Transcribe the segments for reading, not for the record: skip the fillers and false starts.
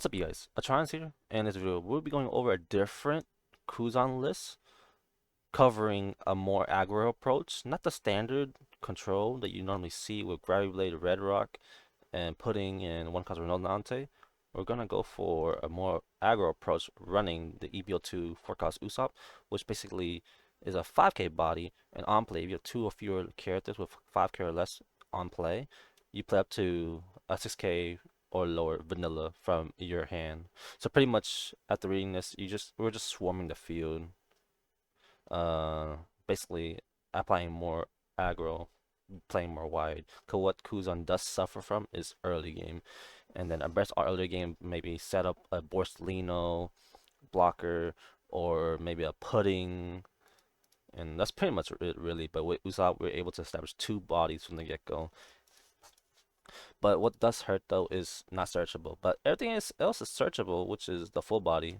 What's up, you guys? Atron's here, and in this video we'll be going over a different Kuzan list, covering a more aggro approach, not the standard control that you normally see with Gravity Blade, Red Rock, and putting in one cost Ronaldante. We're gonna go for a more aggro approach, running the EBO2 4 cost Usopp, which basically is a 5k body, and on play if you have 2 or fewer characters with 5k or less on play, you play up to a 6k or lower vanilla from your hand. So pretty much after reading this, we're just swarming the field. Uh, Basically applying more aggro, playing more wide. Cause what Kuzan does suffer from is early game, and then a best early game maybe set up a Borsellino blocker or maybe a pudding, and that's pretty much it really. But with Usopp, we're able to establish 2 bodies from the get-go. But what does hurt though is not searchable. But else is searchable, which is the full body.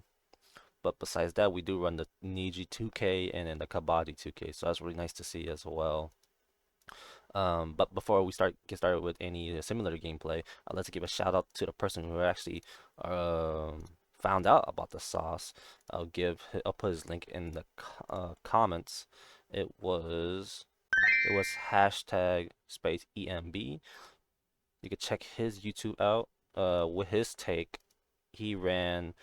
But besides that, we do run the Niji 2K and then the Kabaddi 2K, so that's really nice to see as well. But before we get started with any similar gameplay, I'd like to give a shout out to the person who actually found out about the sauce. I'll put his link in the comments. It was hashtag space EMB. You could check his YouTube out. With his take, he ran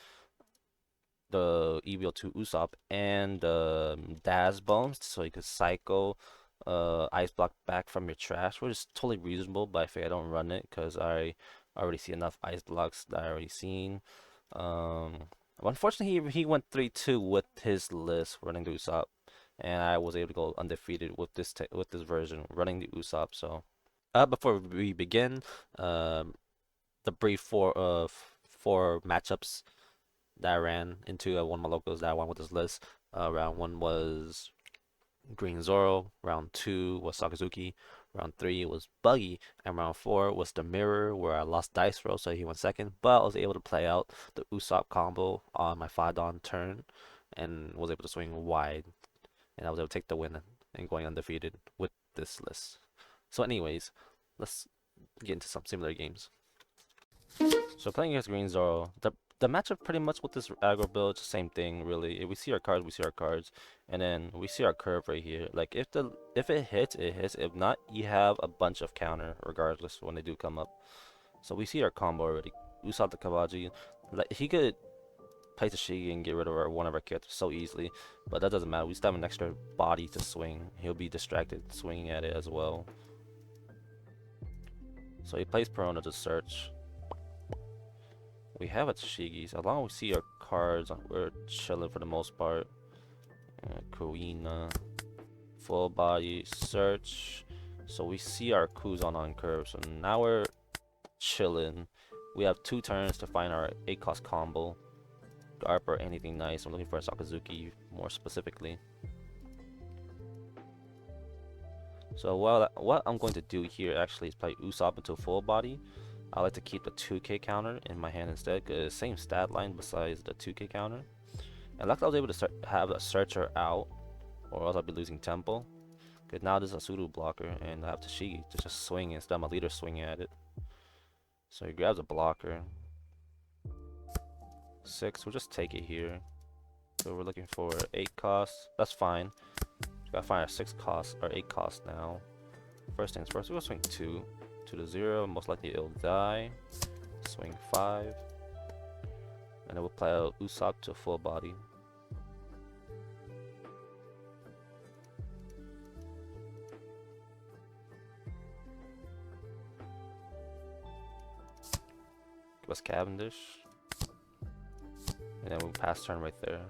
the EBO2 Usopp and the Daz bones, so you could cycle ice block back from your trash, which is totally reasonable. But I think I don't run it because I already see enough ice blocks that I already seen. Unfortunately, he went 3-2 with his list running the Usopp, and I was able to go undefeated with this version running the Usopp. So. Before we begin, the brief four matchups that I ran into one of my locals that I won with this list. Round 1 was Green Zoro, round 2 was Sakazuki, round 3 was Buggy, and round 4 was the Mirror, where I lost dice roll, so he went second. But I was able to play out the Usopp combo on my 5-don turn, and was able to swing wide, and I was able to take the win and going undefeated with this list. So anyways, let's get into some similar games. So playing against Green Zoro, the matchup pretty much with this aggro build, it's the same thing really. If we see our cards, we see our cards, and then we see our curve right here. Like if it hits, it hits. If not, you have a bunch of counter regardless when they do come up. So we see our combo already. Usopp the Kawaji, like he could place a Shigi and get rid of one of our characters so easily, but that doesn't matter. We still have an extra body to swing. He'll be distracted swinging at it as well. So he plays Perona to search. We have a Shigi, so as long as we see our cards, we're chilling for the most part. Kuina, full body, search. So we see our Kuzan on curve, so now we're chilling. We have 2 turns to find our 8 cost combo. Garp or anything nice. I'm looking for a Sakazuki more specifically. So what I'm going to do here actually is play Usopp into full body. I like to keep the 2k counter in my hand instead, because same stat line besides the 2k counter. And luckily I was able to have a searcher out, or else I'll be losing tempo. Because now there's a Suru blocker, and I have Tashigi to just swing instead of my leader swinging at it. So he grabs a blocker. 6, we'll just take it here. So we're looking for 8 costs. That's fine. Gotta find our 6 cost or 8 cost now. First things first, we'll swing 2. 2 to 0, most likely it'll die. Swing 5. And then we'll play out Usopp to full body. Give us Cavendish. And then we'll pass turn right there.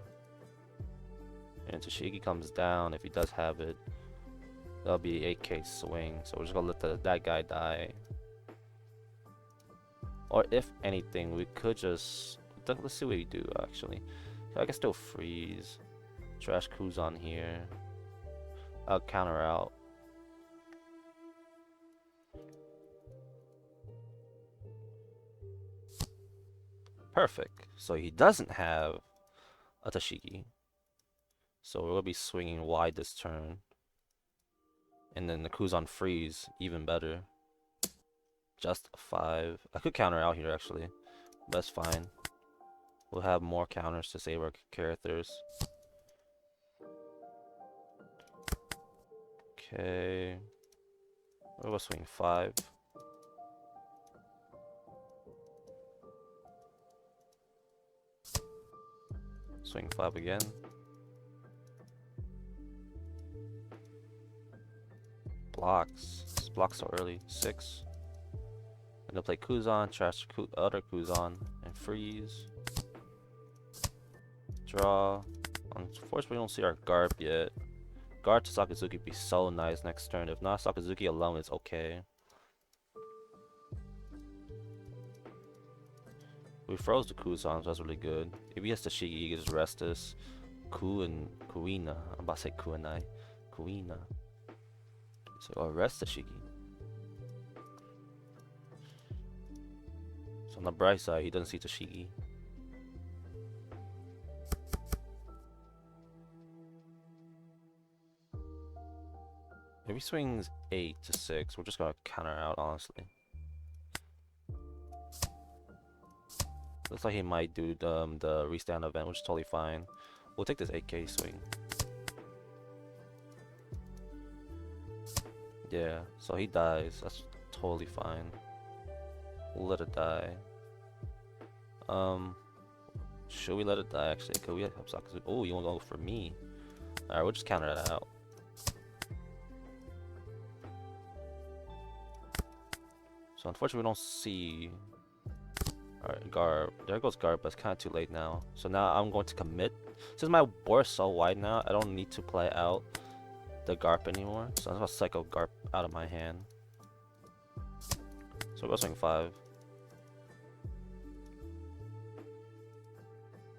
And Tashigi comes down if he does have it. That'll be 8k swing, so we're just gonna let that guy die. Or if anything, we could just let's see what we do actually. So I can still freeze. Trash Kuzan here. I'll counter out. Perfect. So he doesn't have a Tashigi. So we're gonna be swinging wide this turn. And then the Kuzan freeze, even better. Just 5. I could counter out here actually. That's fine. We'll have more counters to save our characters. Okay. We'll swing 5. Swing 5 again. Blocks. This blocks so early. 6. I'm gonna play Kuzan, trash other Kuzan, and freeze. Draw. Unfortunately, we don't see our Garp yet. Guard to Sakazuki would be so nice next turn. If not, Sakazuki alone is okay. We froze the Kuzan, so that's really good. If he has the Shigi, he can just rest this. Kuina. I'm about to say Kuinai. Kuina. So I'll rest the Shigi. So on the bright side, he doesn't see the Shigi. If he swings 8 to 6, we're just gonna counter out, honestly. Looks like he might do the restand event, which is totally fine. We'll take this 8k swing. Yeah, so he dies. That's totally fine. We'll let it die. Should we let it die actually? Could we have Sakazuki? Oh, you wanna go for me? Alright, we'll just counter that out. So unfortunately we don't see. Alright, Garb. There goes Garb, but it's kinda too late now. So now I'm going to commit. Since my board is so wide now, I don't need to play out the Garp anymore. So I'm gonna cycle Garp out of my hand. So we'll go swing 5.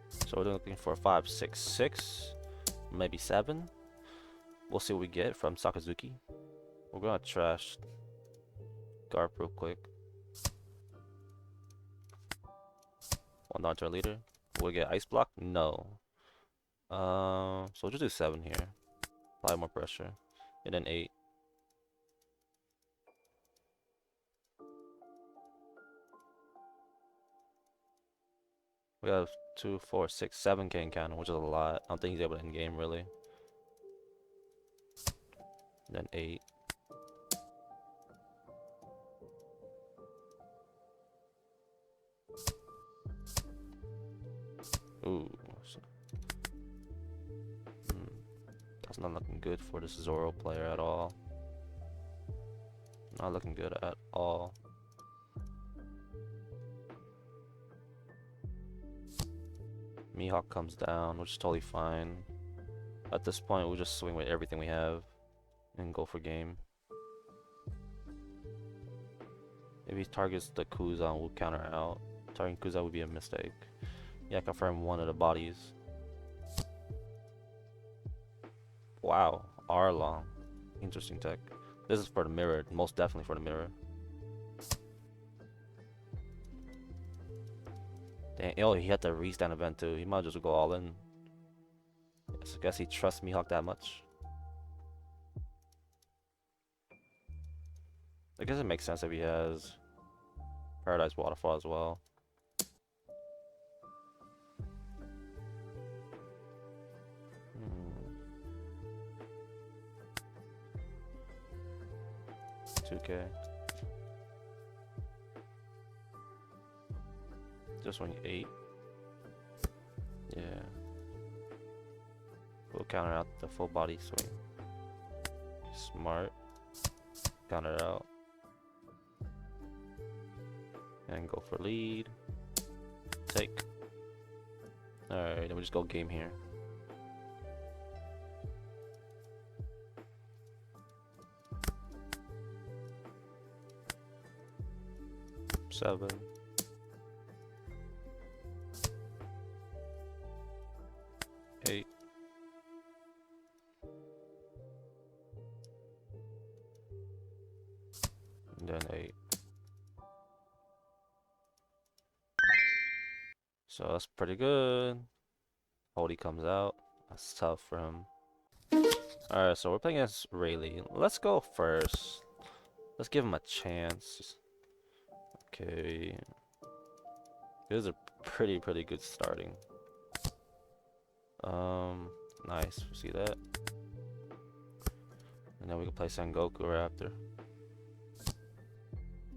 So we're looking for 5, 6, 6, maybe 7. We'll see what we get from Sakazuki. We're gonna trash Garp real quick. One down to our leader. Will we get Ice Block? No. So we'll just do 7 here. Apply more pressure. And then 8. We have 2, 4, 6, 7k in cannon, which is a lot. I don't think he's able to end game really. And then 8. Ooh. That's not looking good for this Zoro player at all. Not looking good at all. Mihawk comes down, which is totally fine. At this point, we'll just swing with everything we have and go for game. If he targets the Kuzan, we'll counter out. Targeting Kuzan would be a mistake. Yeah, confirm one of the bodies. Wow, R-Long. Interesting tech. This is for the mirror, most definitely for the mirror. Dang, oh, he had the restand event too. He might just go all in. Yes, I guess he trusts Mihawk that much. I guess it makes sense if he has Paradise Waterfall as well. $2K. Just swing 8. Yeah. We'll counter out the full body swing. Smart. Counter it out. And go for lead. Take. Alright, then we just go game here. Seven. Eight. And then 8. So that's pretty good. Holdy comes out. That's tough for him. Alright, so we're playing against Rayleigh. Let's go first. Let's give him a chance. Okay. This is a pretty good starting. Nice. See that? And then we can play Sengoku right after.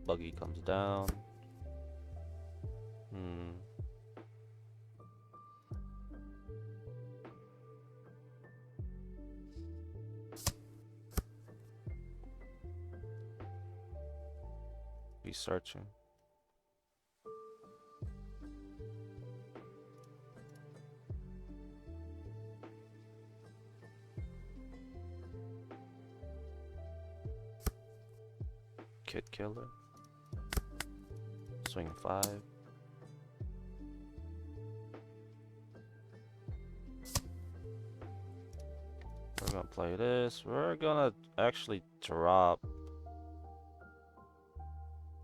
Buggy comes down. He's searching. Kid killer. Swing 5. We're gonna play this. We're gonna actually drop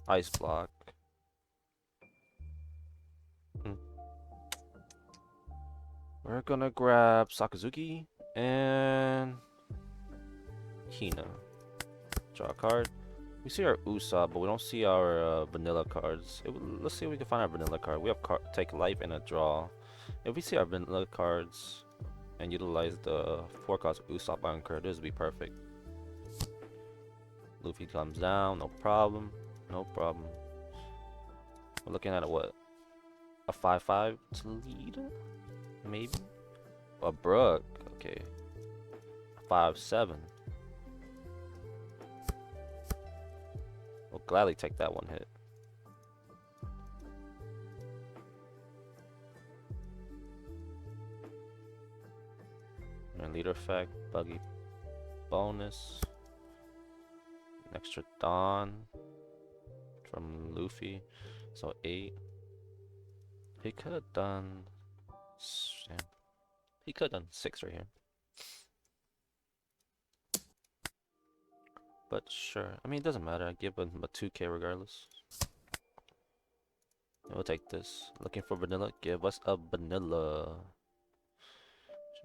Ice Block. We're gonna grab Sakazuki and Hina. Draw a card. We see our Usopp, but we don't see our vanilla cards. Let's see if we can find our vanilla card. We have take life and a draw. If we see our vanilla cards and utilize the 4 cards Usopp on card, this would be perfect. Luffy comes down, no problem. No problem. We're looking at what? A 5-5 to lead? Maybe? A Brook. Okay. 5-7. We'll gladly take that one hit. And leader effect, buggy bonus. An extra Dawn from Luffy. So 8. He could have done. Damn. He could have done 6 right here. But sure. I mean, it doesn't matter. I give him a 2K regardless. And we'll take this. Looking for vanilla? Give us a vanilla.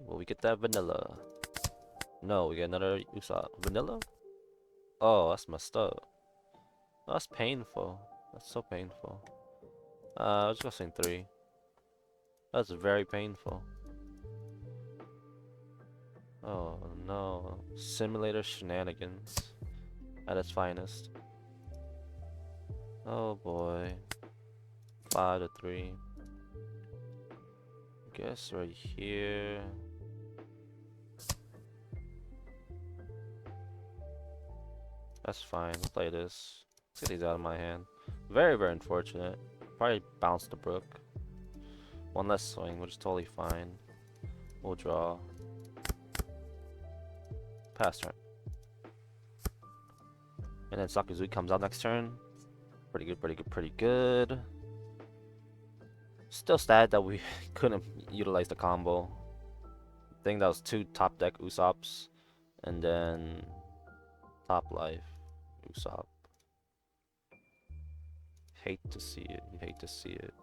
Will we get that vanilla? No, we get another Usopp. Vanilla? Oh, that's messed up. Oh, that's painful. That's so painful. I was just gonna say 3. That's very painful. Oh no. Simulator shenanigans at its finest. Oh boy. 5-3. Guess right here. That's fine. Let's play this. Let's get these out of my hand. Very unfortunate. Probably bounce the Brook. One less swing, which is totally fine. We'll draw. Pass turn. And then Sakazuki comes out next turn. Pretty good. Still sad that we couldn't utilize the combo. I think that was 2 top deck Usopps. And then top life Usopp. Hate to see it.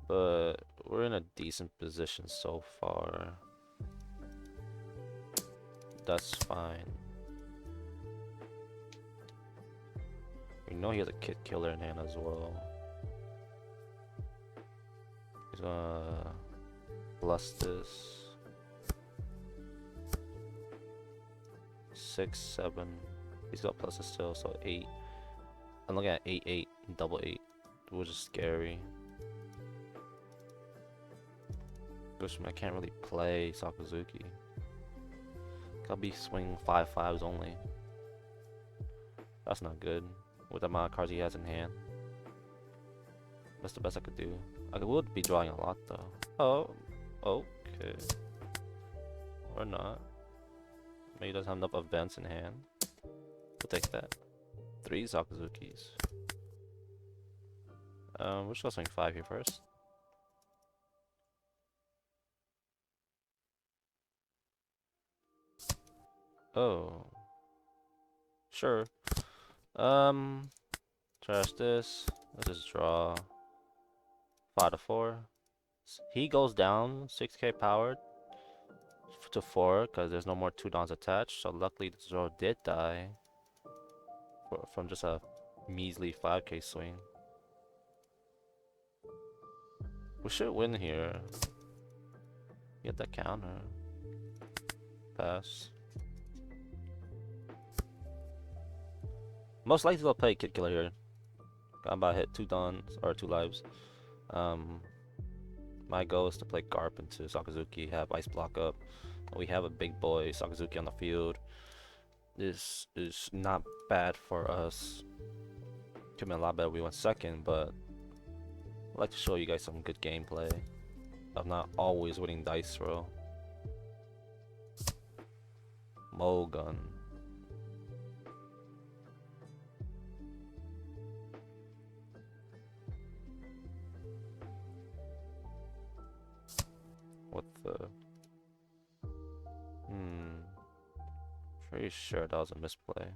But we're in a decent position so far. That's fine. We know he has a kid killer in hand as well. He's gonna plus this. 6, 7. He's got pluses still, so 8. I'm looking at 8, 8, double 8, which is scary. I can't really play Sakazuki. I'll be swinging 5-5s only. That's not good with the amount of cards he has in hand. That's the best I could do. I would be drawing a lot though. Oh, okay. Or not. Maybe he doesn't have enough events in hand. We'll take that. 3 Sakazukis. We're just gonna swing 5 here first. Oh. Sure. Trash this. Let's just draw 5-4. He goes down 6k powered to 4 because there's no more 2 dons attached. So luckily the Zoro did die from just a measly 5k swing. We should win here. Get that counter. Pass. Most likely they'll play Kid Killer here. I'm about to hit 2 dons or 2 lives. My goal is to play Garp into Sakazuki, have Ice Block up. We have a big boy Sakazuki on the field. This is not bad for us. Could be a lot better if we went second, but I'd like to show you guys some good gameplay of not always winning dice roll. Mogun. What the? Pretty sure that was a misplay.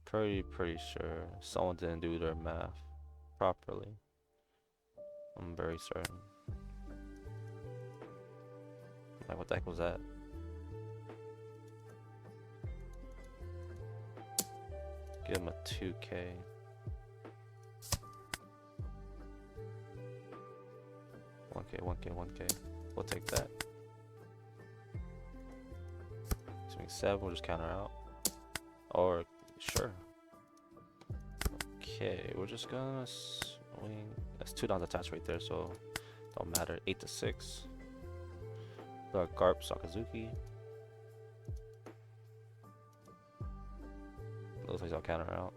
Pretty sure someone didn't do their math properly. I'm very certain. Like, what the heck was that? Give him a 2K. 1K. We'll take that. Swing 7, we'll just counter out. Or, sure. Okay, we're just gonna swing. That's 2 downs attached right there, so don't matter. 8 to 6. Got Garp, Sakazuki. Looks like I'll counter out.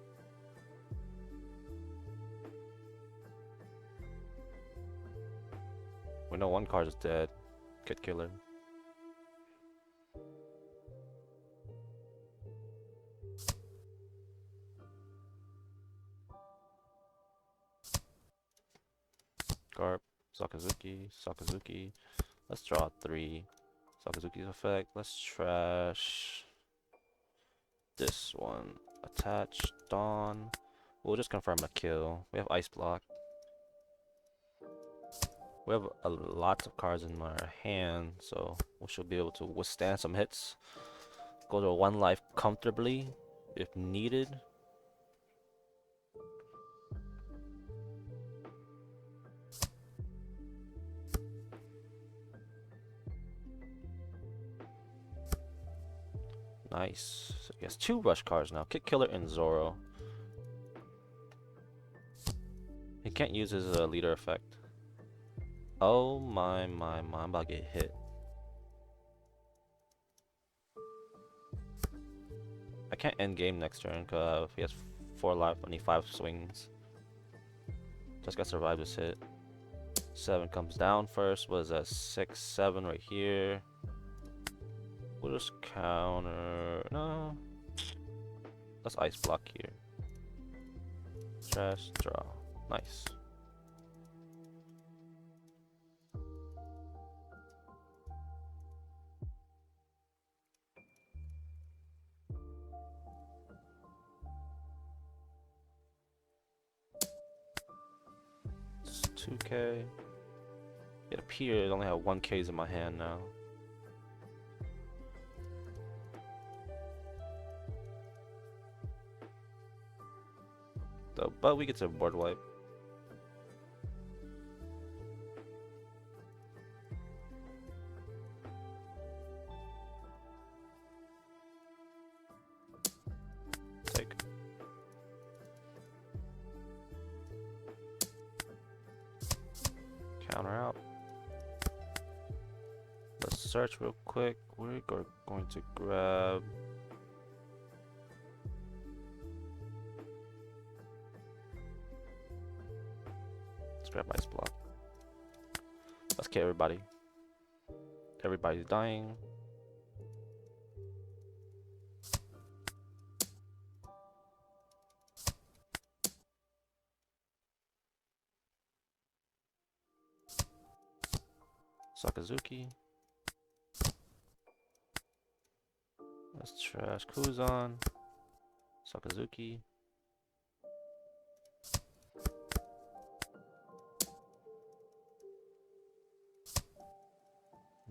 We know one card is dead. Kid Killer. Garp, Sakazuki. Let's draw 3. Sakazuki's effect. Let's trash this one. Attach, Dawn. We'll just confirm a kill. We have Ice Block. We have a lot of cards in our hand, so we should be able to withstand some hits. Go to 1 life comfortably if needed. Nice. So he has 2 rush cards now. Kid Killer and Zoro. He can't use his leader effect. Oh my, I'm about to get hit. I can't end game next turn because he has 4 life, only 5 swings. Just gotta survive this hit. 7 comes down first. Was that 6, 7 right here? We'll just counter. No. Let's Ice Block here. Trash, draw. Nice. It's 2K. It appears I only have 1Ks in my hand now. But we get to board wipe. Take. Counter out. Let's search real quick. We're going to grab. Grab Ice Block. Let's kill everybody. Everybody's dying. Sakazuki. Let's trash Kuzan. Sakazuki.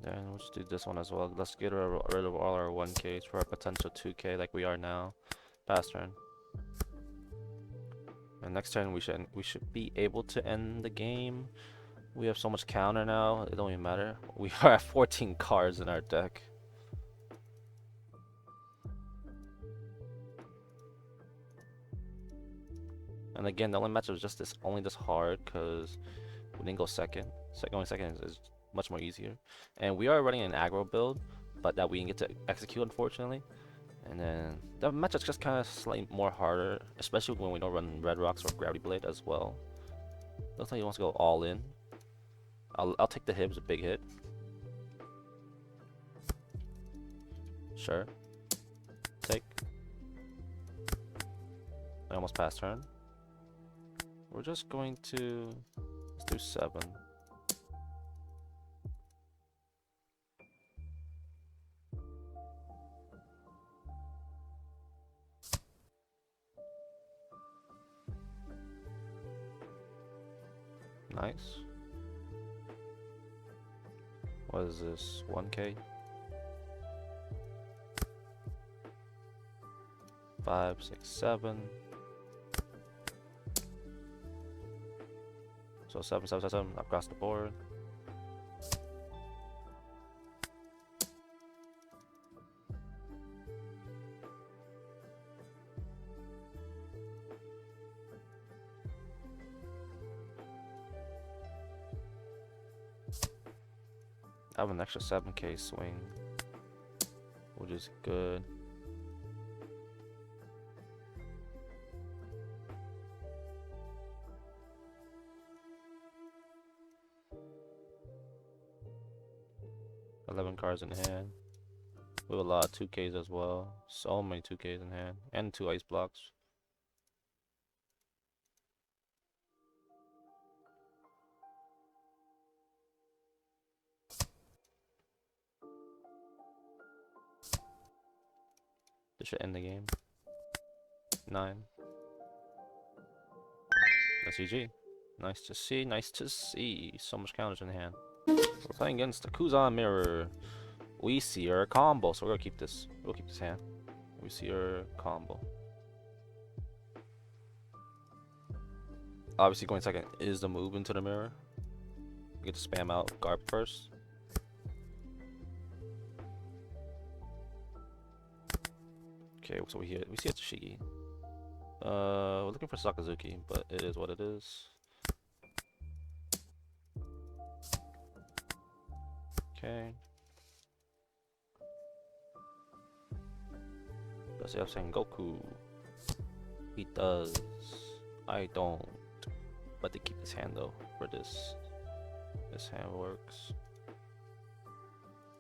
Then we'll just do this one as well. Let's get rid of all our 1Ks for a potential 2K like we are now. Pass turn. And next turn we should be able to end the game. We have so much counter now, it don't even matter. We are at 14 cards in our deck. And again, the only match was just this, only this hard because we didn't go second. Going second is much more easier. And we are running an aggro build, but that we didn't get to execute, unfortunately. And then the match is just kind of slightly more harder, especially when we don't run Red Rocks or Gravity Blade as well. Looks like he wants to go all in. I'll take the hit, it was a big hit. Sure. Take. I almost passed turn. We're just going to, let's do 7. Nice. What is this? 1K? 5, 6, 7. So 7, 7, 7 across the board. I have an extra 7K swing, which is good. $11 cards in hand. We have a lot of 2Ks as well. So many 2Ks in hand. And 2 ice blocks. This should end the game. 9. That's GG. Nice to see, nice to see. So much counters in hand. We're playing against the Kuzan mirror. We see our combo, so we're gonna keep this. We'll keep this hand. We see our combo. Obviously, going second is the move into the mirror. We get to spam out Garp first. Okay, so we see a Tashigi. We're looking for Sakazuki, but it is what it is. Okay. Does he have Sengoku? He does. I don't. But they keep this hand though for this. This hand works.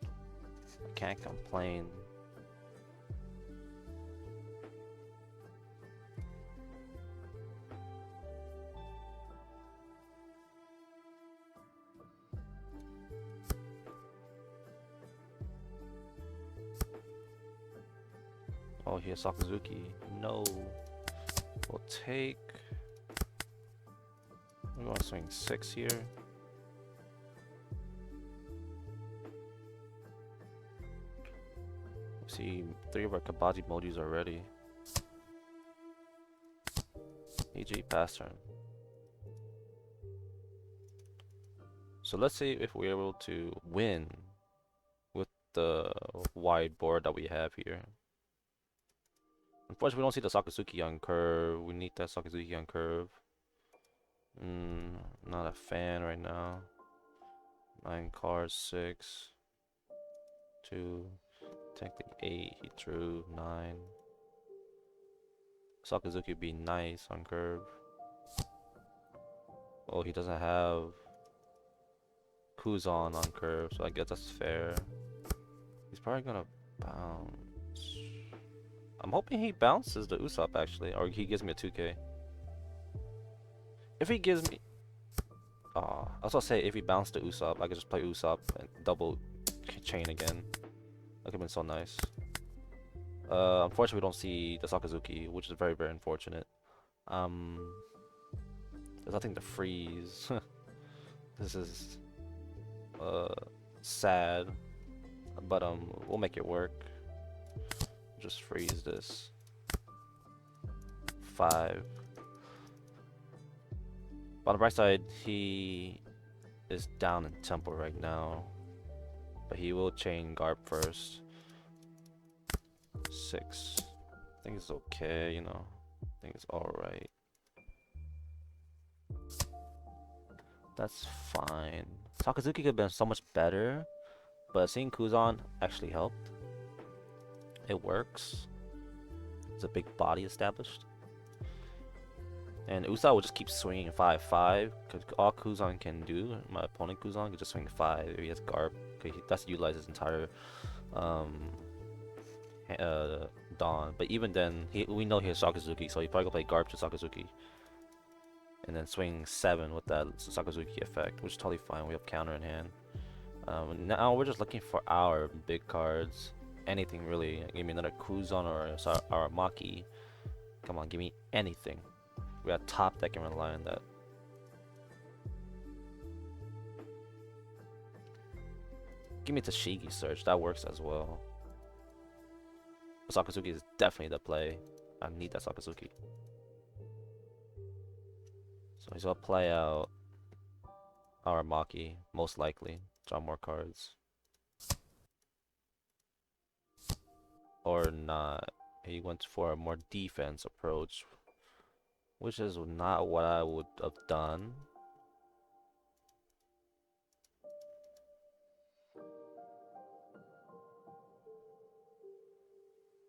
I can't complain. Oh, here's Sakazuki. No. We'll take. I'm going to swing 6 here. See, 3 of our Kabaji emojis are ready. EG pass turn. So let's see if we're able to win with the wide board that we have here. Unfortunately, we don't see the Sakazuki on curve. We need that Sakazuki on curve. Not a fan right now. 9 cards, 6. 2. Take the 8. He drew 9. Sakazuki would be nice on curve. Oh, he doesn't have Kuzan on curve, so I guess that's fair. He's probably gonna bounce. I'm hoping he bounces the USOP actually, or he gives me a 2K. If he gives me, I was gonna say if he bounced the Usopp, I could just play Usopp and double chain again. That could've been so nice. Unfortunately, we don't see the Sakazuki, which is very, very unfortunate. There's nothing to freeze. This is sad, but we'll make it work. Just freeze this. 5. On the bright side, he is down in tempo right now, but he will chain Garp first. 6. I think it's okay, you know. I think it's alright. That's fine. Sakazuki could have been so much better, but seeing Kuzan actually helped. It works. It's a big body established. And Usopp will just keep swinging 5-5, because all Kuzan can do, my opponent Kuzan can just swing 5 if he has Garp, because that's utilize his entire Dawn. But even then, we know he has Sakazuki, so he probably gonna play Garp to Sakazuki. And then swing 7 with that Sakazuki effect, which is totally fine. We have counter in hand. Now we're just looking for our big cards. Anything really. Give me another Kuzan or Aramaki. Come on, give me anything. We got top that can rely on that. Give me Tashigi Search. That works as well. Sakazuki is definitely the play. I need that Sakazuki. So he's gonna play out Aramaki, most likely. Draw more cards. Or not. He went for a more defense approach, which is not what I would have done.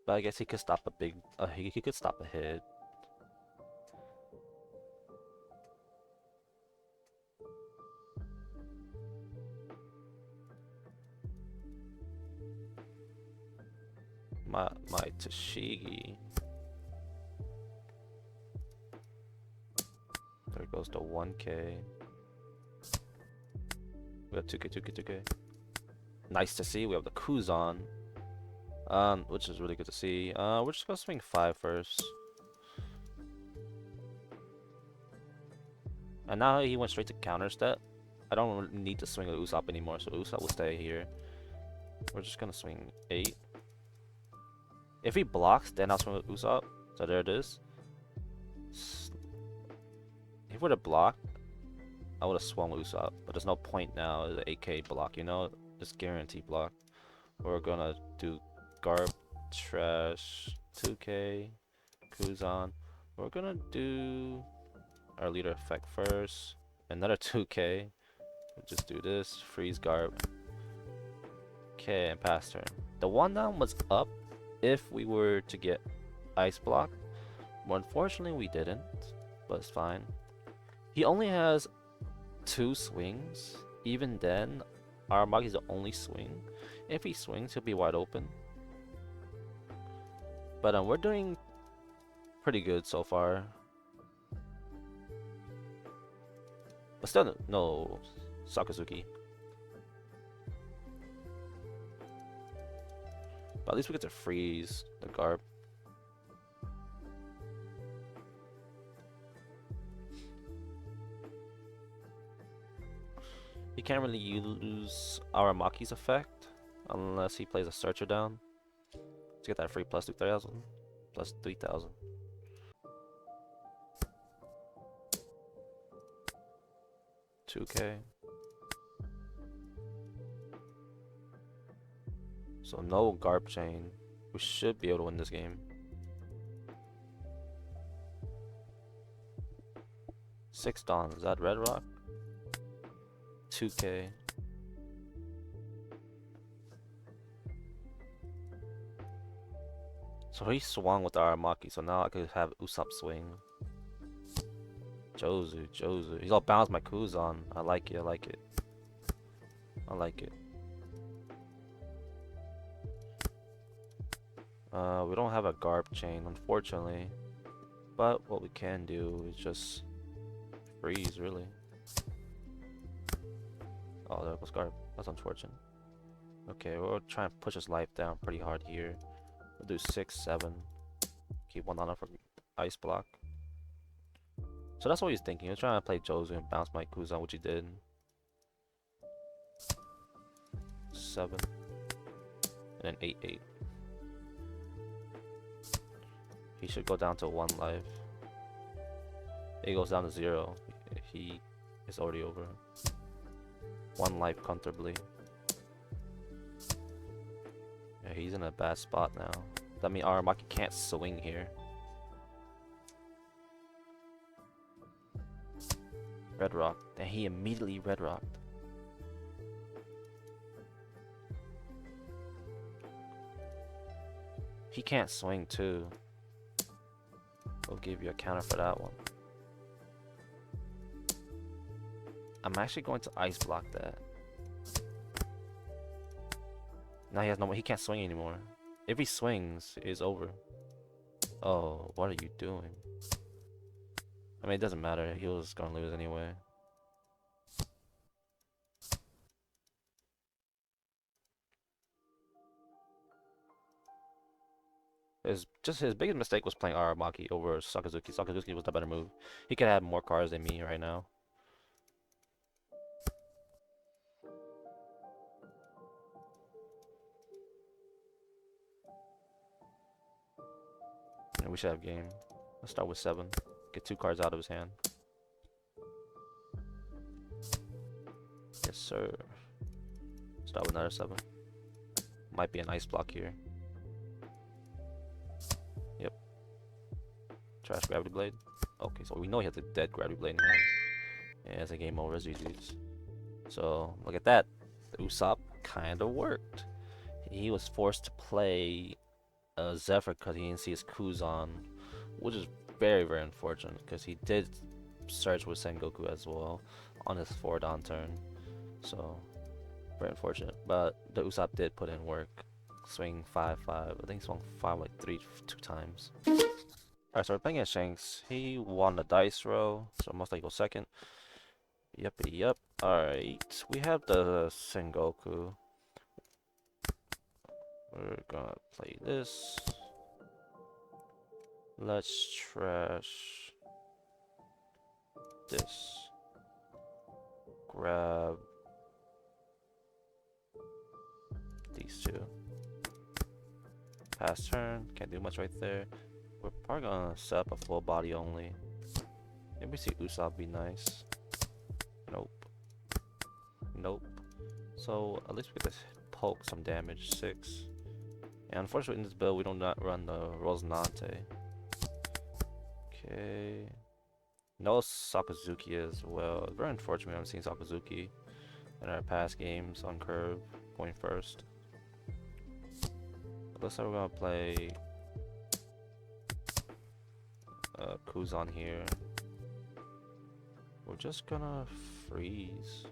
But I guess he could stop a big. He could stop a hit. My Tashigi. There goes the 1K. We have 2K, 2K, 2K. Nice to see. We have the Kuzan. Which is really good to see. We're just gonna swing 5 first. And now he went straight to counter step. I don't need to swing with Usopp anymore, so Usopp will stay here. We're just gonna swing 8. If he blocks, then I'll swing with Usopp. So there it is. If he would have blocked, I would have swung with Usopp. But there's no point now. The 8K block, you know? Just guarantee block. We're gonna do Garp, Trash, 2K, Kuzan. We're gonna do our leader effect first. Another 2K. We'll just do this. Freeze Garp. Okay, and pass turn. The 1-down was up if we were to get Ice Block. But unfortunately, we didn't. But it's fine. He only has 2 swings. Even then, Aramagi's the only swing. If he swings, he'll be wide open. But we're doing pretty good so far. But still, no Sakazuki. But at least we get to freeze the Garp. He can't really use Aramaki's effect unless he plays a Searcher down to get that free plus 2,000, plus 3,000. $2K. So no Garp chain. We should be able to win this game. 6 Dawn. Is that Red Rock? 2K. So he swung with the Aramaki, so now I could have Usopp swing. Jozu. He's all bounced my Kuzan. I like it. I like it. We don't have a Garp chain, unfortunately. But what we can do is just freeze, really. Oh, there goes Garp. That's unfortunate. Okay, we'll try and push his life down pretty hard here. We'll do 6, 7. Keep 1 on for Ice Block. So that's what he's thinking. He's trying to play Jozu and bounce my Kuzan, which he did. 7. And then 8, 8. He should go down to 1 life. He goes down to 0. He is already over. 1 life comfortably. Yeah, he's in a bad spot now. That means Aramaki can't swing here. Red Rock. And he immediately Red Rocked. He can't swing too. We'll give you a counter for that one. I'm actually going to ice block that. Now he has no more. He can't swing anymore. If he swings, it's over. Oh, what are you doing? I mean, it doesn't matter. He was gonna lose anyway. His biggest mistake was playing Aramaki over Sakazuki. Sakazuki was the better move. He could have more cards than me right now. And we should have game. Let's start with 7. Get 2 cards out of his hand. Yes, sir. Start with another 7. Might be a nice block here. Yep. Trash Gravity Blade. Okay, so we know he has a dead Gravity Blade in hand. And it's a game over, GG's. So, look at that. The Usopp kind of worked. He was forced to play Zephyr because he didn't see his Kuzan, which is very, very unfortunate because he did search with Sengoku as well on his 4-down turn. So, very unfortunate. But the Usopp did put in work. Swing 5-5. I think he swung 5 like 2 times. Alright, so we're playing against Shanks. He won the dice roll, so most likely go second. Yep. Alright, we have the Sengoku. We're gonna play this. Let's trash this. Grab these 2. Pass turn, can't do much right there. We're probably gonna set up a full body only. Maybe we see Usopp be nice. Nope. So at least we get to poke some damage. 6. And unfortunately in this build we do not run the Rosinante. Okay. No Sakazuki as well. Very unfortunate we haven't seen Sakazuki in our past games on curve going first. Looks like we're gonna play Kuzan here. We're just gonna freeze.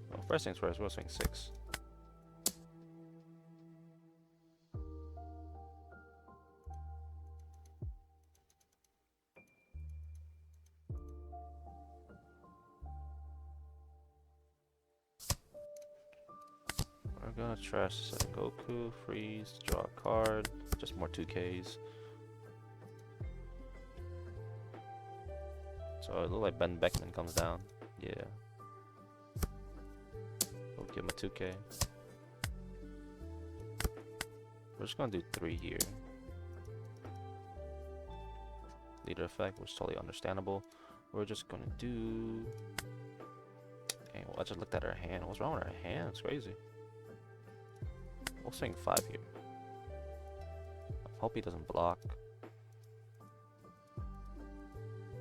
Well, first things first, we'll swing 6. We're gonna trash Goku, freeze, draw a card, just more 2Ks. So it looks like Ben Beckman comes down. Yeah. We'll give him a 2K. We're just gonna do 3 here. Leader effect, which is totally understandable. We're just gonna do... Dang, well, I just looked at our hand. What's wrong with our hand? It's crazy. We'll swing 5 here. I hope he doesn't block.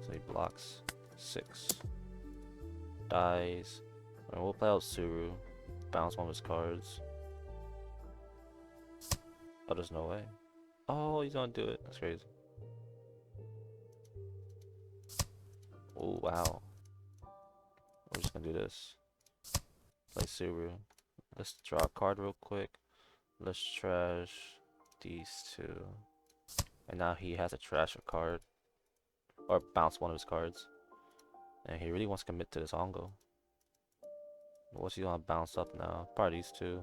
So he blocks 6. Dies. And we'll play out Suru. Bounce one of his cards. Oh, there's no way. Oh, he's gonna do it. That's crazy. Oh, wow. We're just gonna do this. Play Suru. Let's draw a card real quick. Let's trash these 2. And now he has to trash a card. Or bounce one of his cards. And he really wants to commit to this Ongo. What's he gonna bounce up now? Probably these 2.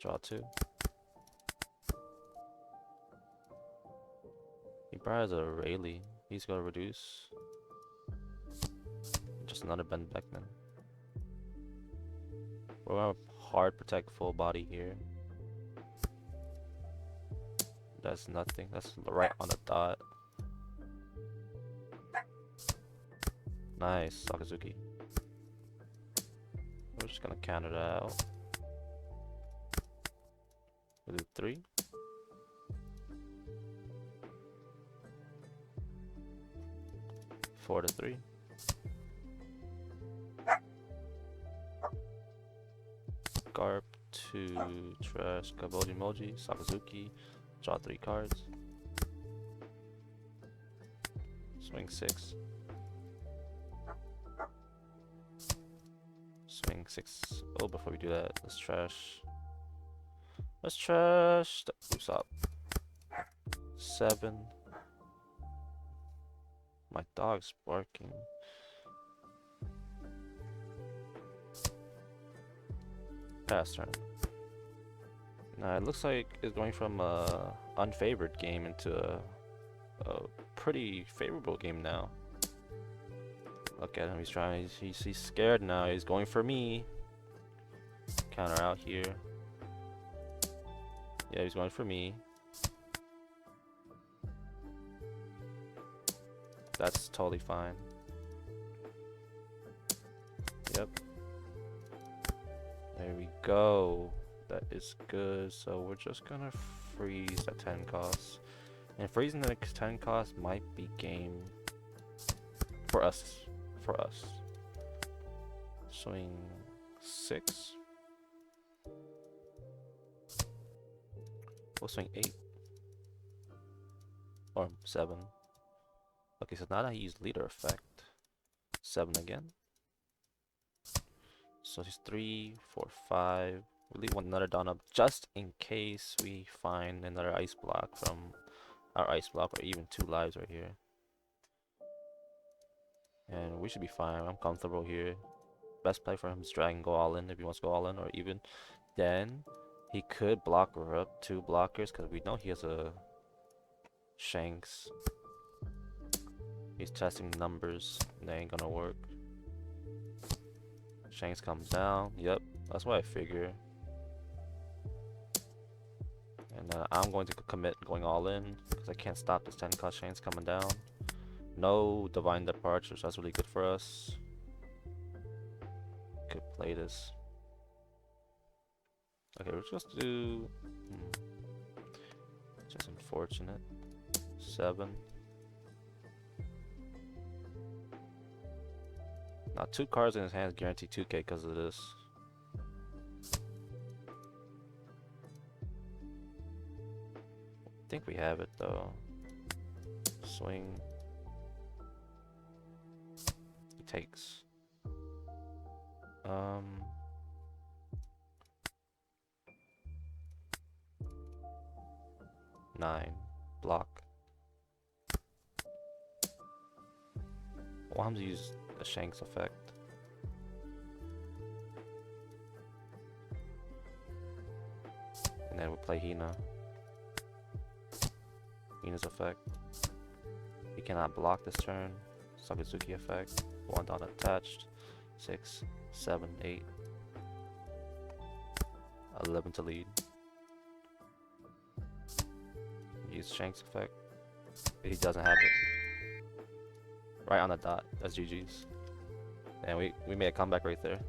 Draw 2. He probably has a Rayleigh. He's gonna reduce. Just another Ben Beckman. We're gonna hard protect full body here. That's nothing. That's right on the dot. Nice, Sakazuki. We're just gonna counter that out. We'll do 3. 4 to 3. Garp to trash Kaboji Moji, Sakazuki. Draw 3 cards. Swing 6. Swing 6. Oh, before we do that, let's trash. Let's trash the Usopp. 7. My dog's barking. Pass turn. Now it looks like it's going from a unfavored game into a pretty favorable game now. Look at him, he's trying, he's scared now, he's going for me. Counter out here. Yeah, he's going for me. That's totally fine. Yep. There we go. That is good. So we're just gonna freeze at 10 costs. And freezing the 10 costs might be game for us. For us. Swing 6. We'll swing 8. Or 7. Okay, so now that he used leader effect. 7 again. So he's 3, 4, 5. We leave one another down up just in case we find another ice block from our ice block, or even 2 lives right here. And we should be fine. I'm comfortable here. Best play for him is drag and go all in if he wants to go all in, or even then he could block her up 2 blockers because we know he has a Shanks. He's testing numbers. That ain't gonna work. Shanks comes down. Yep, that's what I figure. And I'm going to commit going all in because I can't stop this 10 cost Shanks coming down. No divine departure, so that's really good for us. Could play this. Okay, we're just do. Just unfortunate. 7. Now 2 cards in his hands guarantee 2k because of this. I think we have it though. Swing. He takes. 9. Block. I want him to use the Shanks effect. And then we'll play Hina. Hina's effect. He cannot block this turn. Sakazuki effect. 1 down attached. 6, 7, 8. 11 to lead. Use Shanks effect. He doesn't have it. Right on the dot. That's GG's. And we made a comeback right there.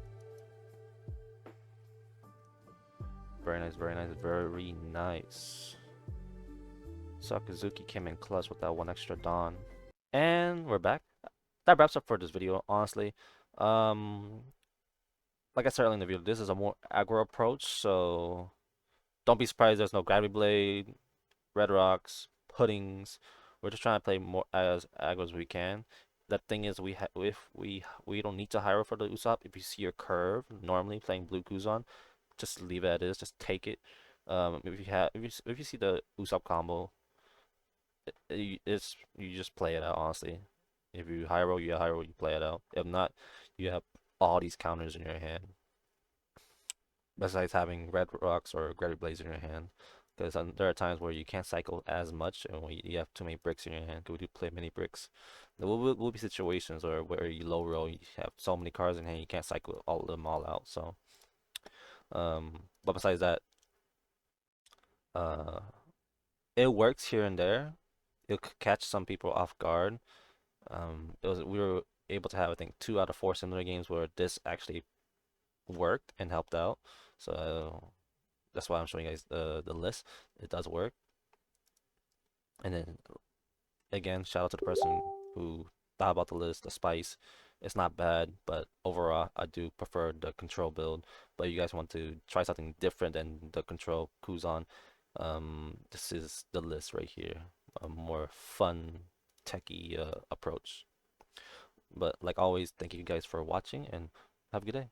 Very nice, very nice, very nice. Sakazuki came in clutch with that 1 extra Dawn. And we're back. That wraps up for this video, honestly. Like I said earlier in the video, this is a more aggro approach, so don't be surprised there's no Gravity Blade, Red Rocks, Puddings. We're just trying to play more as aggro as we can. The thing is, if we don't need to hire for the Usopp. If you see your curve, normally playing blue Kuzan, just leave it as is. Just take it. If you see the Usopp combo, you just play it out, honestly. If you high roll, you high roll, you play it out. If not, you have all these counters in your hand. Besides having red rocks or gravity blades in your hand, because there are times where you can't cycle as much, and when you have too many bricks in your hand. Because we do play many bricks. There will be situations where you low roll, you have so many cards in hand, you can't cycle all of them all out. So, but besides that, uh, it works here and there. It could catch some people off guard. We were able to have, I think, 2 out of 4 similar games where this actually worked and helped out. So that's why I'm showing you guys the list. It does work. And then again, shout out to the person who thought about the list, the spice. It's not bad, but overall, I do prefer the control build. But you guys want to try something different than the control Kuzan. This is the list right here. A more fun, techy approach. But like always, thank you guys for watching and have a good day.